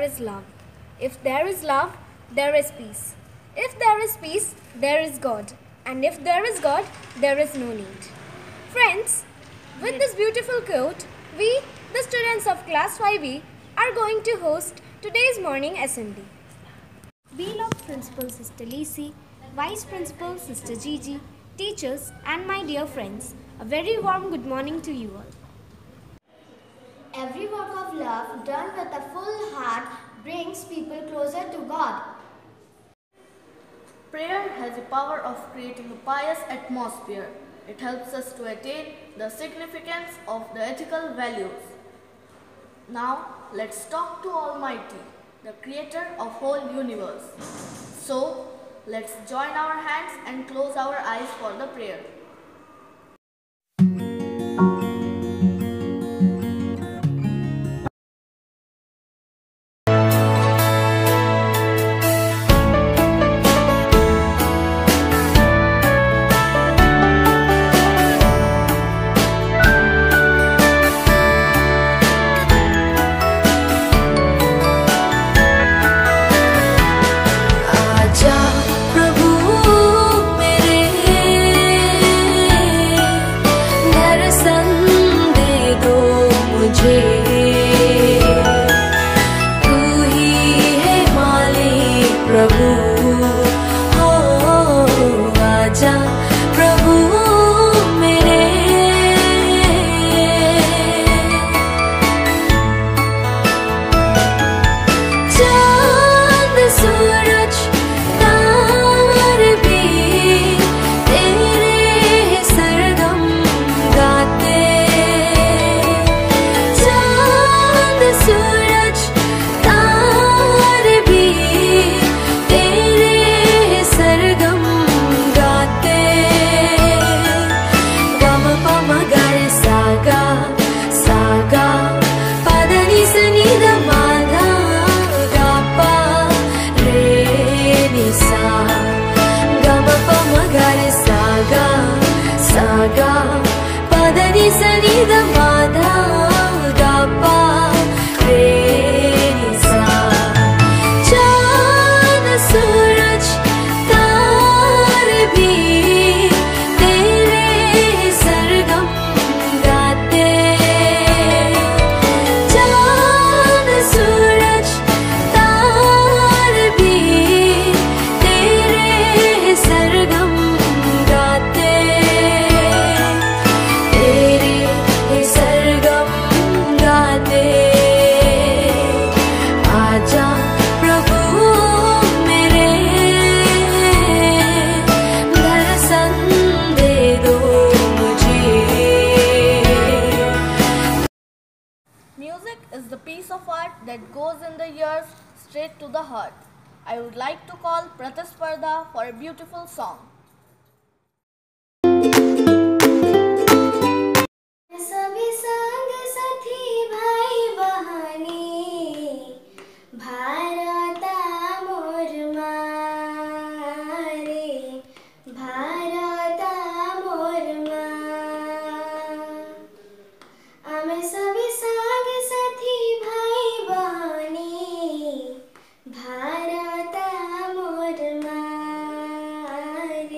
is love. If there is love, there is peace. If there is peace, there is God. And if there is God, there is no need. Friends, with this beautiful quote, we, the students of class 5E, are going to host today's morning assembly. Beloved Principal Sister Lisi, Vice Principal Sister Gigi, teachers and my dear friends, a very warm good morning to you all. Every work of love done with a full heart brings people closer to God. Prayer has the power of creating a pious atmosphere. It helps us to attain the significance of the ethical values. Now, let's talk to Almighty, the creator of whole universe. So, let's join our hands and close our eyes for the prayer. Music is the piece of art that goes in the ears straight to the heart. I would like to call Pratisparda for a beautiful song. सभी संग साथी भाई बहानी भारता मोर मारे भारता मोर आमे सभी संग साथी भाई बहानी भारता मोर मारे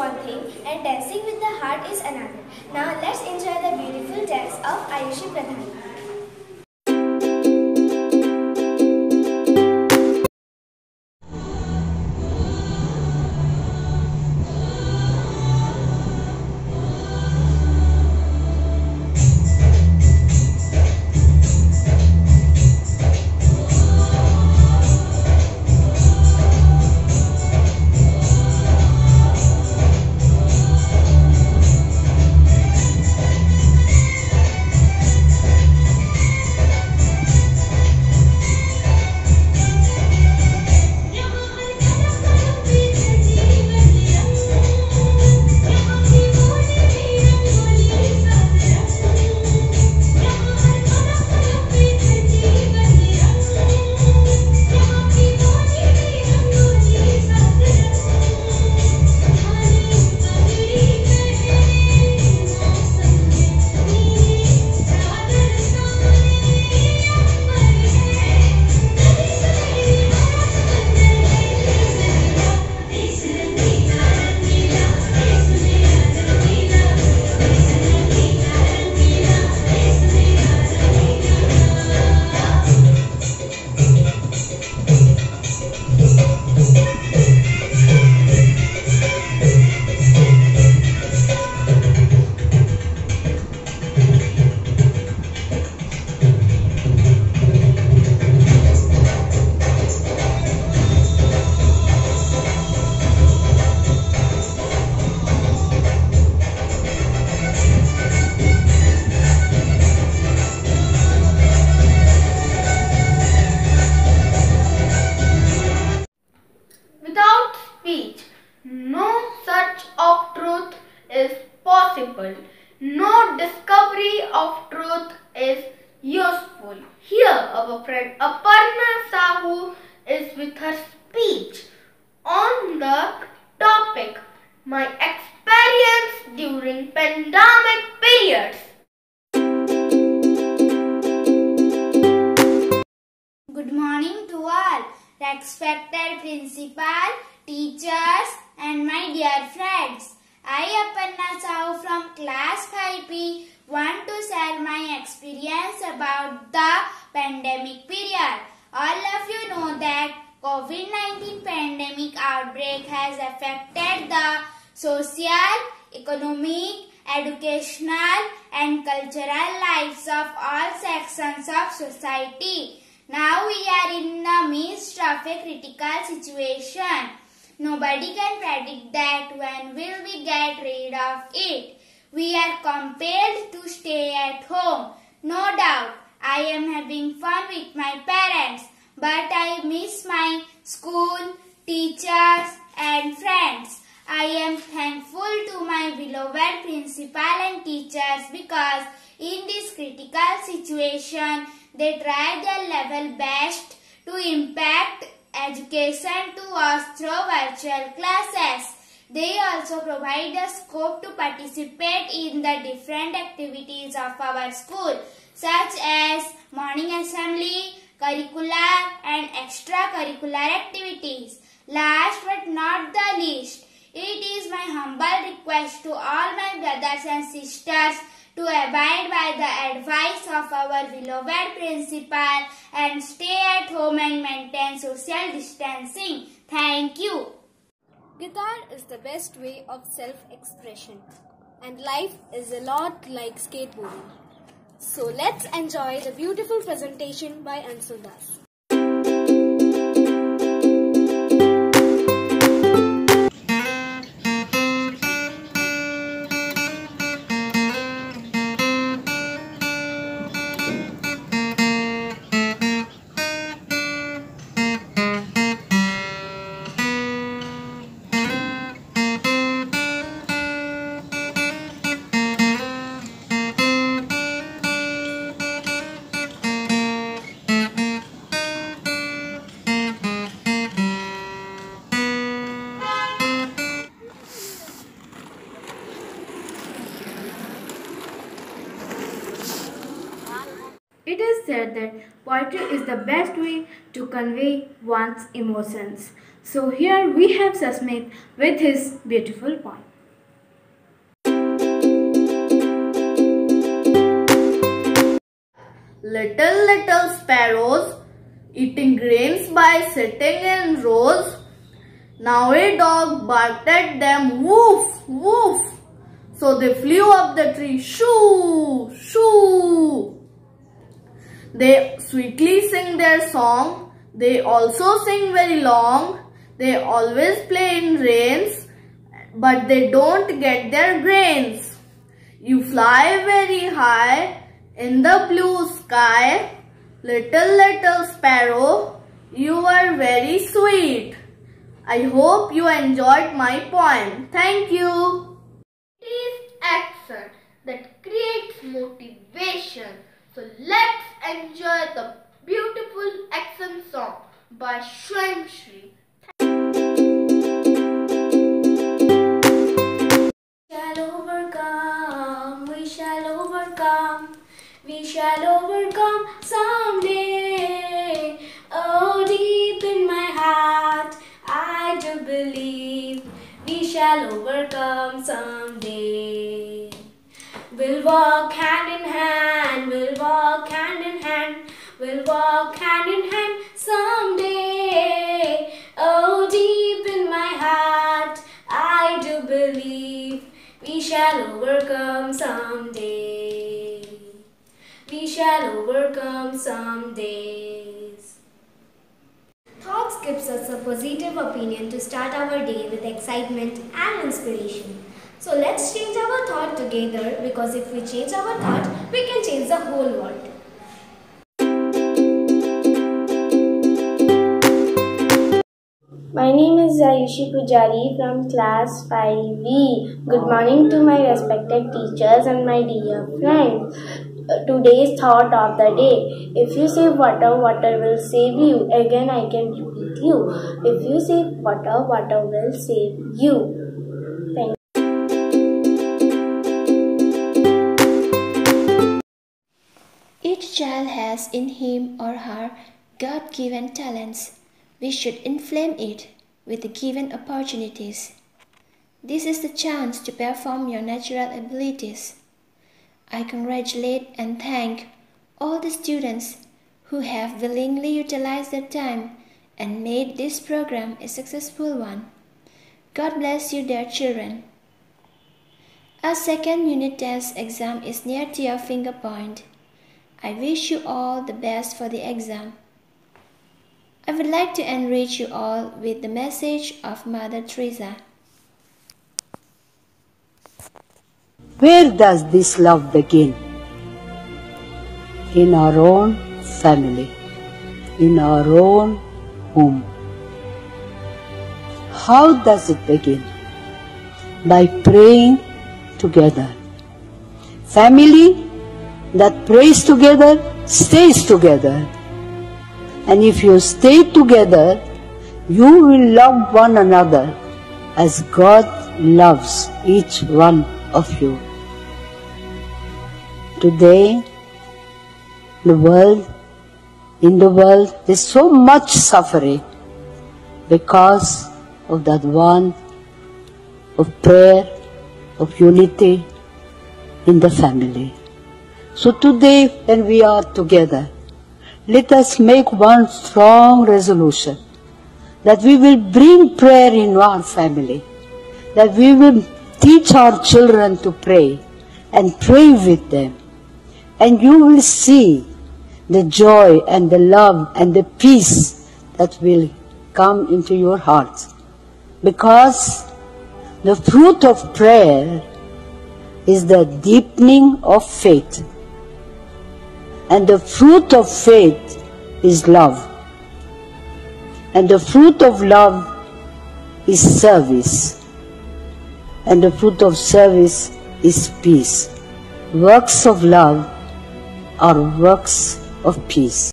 one thing and dancing with the heart is another. Now let's enjoy the beautiful dance of Ayushi Pradhan. No search of truth is possible. No discovery of truth is useful. Here our friend Aparna Sahu is with her speech on the topic My Experience During Pandemic Periods. Good morning to all, respected principal, teachers and my dear friends. I, Aparna Sahu from class 5B, want to share my experience about the pandemic period. All of you know that COVID-19 pandemic outbreak has affected the social, economic, educational and cultural lives of all sections of society. Now we are in the midst of a critical situation. Nobody can predict that when will we get rid of it. We are compelled to stay at home. No doubt, I am having fun with my parents, but I miss my school, teachers and friends. I am thankful to my beloved principal and teachers because in this critical situation, they try their level best to impact education to us through virtual classes. They also provide a scope to participate in the different activities of our school, such as morning assembly, curricular and extracurricular activities. Last but not the least, it is my humble request to all my brothers and sisters to abide by the advice of our beloved principal and stay at home and maintain social distancing. Thank you. Guitar is the best way of self-expression, and life is a lot like skateboarding. So let's enjoy the beautiful presentation by Anshul Das. It is said that poetry is the best way to convey one's emotions. So here we have Susmit with his beautiful poem. little sparrows, eating grains by sitting in rows. Now a dog barked at them, woof, woof. So they flew up the tree, shoo, shoo. They sweetly sing their song. They also sing very long. They always play in rains, but they don't get their grains. You fly very high in the blue sky. Little sparrow, you are very sweet. I hope you enjoyed my poem. Thank you. It is action that creates motivation. So let's enjoy the beautiful action song by Swam Shri. We shall overcome, we shall overcome someday. Oh, deep in my heart, I do believe we shall overcome someday. We'll walk hand in hand, we'll walk hand in hand, we'll walk hand in hand someday. Oh, deep in my heart, I do believe we shall overcome someday. We shall overcome some days. Thoughts gives us a positive opinion to start our day with excitement and inspiration. So let's change our thought together, because if we change our thought, we can change the whole world. My name is Ayushi Pujari from class 5B. Good morning to my respected teachers and my dear friends. Today's thought of the day. If you save water, water will save you. Again, I can repeat you. If you save water, water will save you. Thank you. Each child has in him or her God-given talents. We should inflame it with the given opportunities. This is the chance to perform your natural abilities. I congratulate and thank all the students who have willingly utilized their time and made this program a successful one. God bless you, dear children. Our second unit test exam is near to your finger point. I wish you all the best for the exam. I would like to enrich you all with the message of Mother Teresa. Where does this love begin? In our own family, in our own home. How does it begin? By praying together. Family that prays together stays together. And if you stay together, you will love one another as God loves each one of you. Today, in the world, there's so much suffering because of that want of prayer, of unity in the family. So today, when we are together, let us make one strong resolution that we will bring prayer in our family, that we will teach our children to pray and pray with them. And you will see the joy and the love and the peace that will come into your hearts. Because the fruit of prayer is the deepening of faith. And the fruit of faith is love. And the fruit of love is service. And the fruit of service is peace. Works of love are works of peace.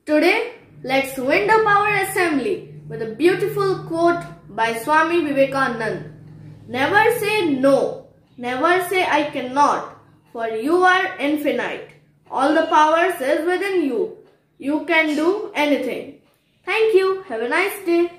Today, let's wind up our assembly with a beautiful quote by Swami Vivekananda. Never say no. Never say I cannot. For you are infinite. All the powers is within you. You can do anything. Thank you. Have a nice day.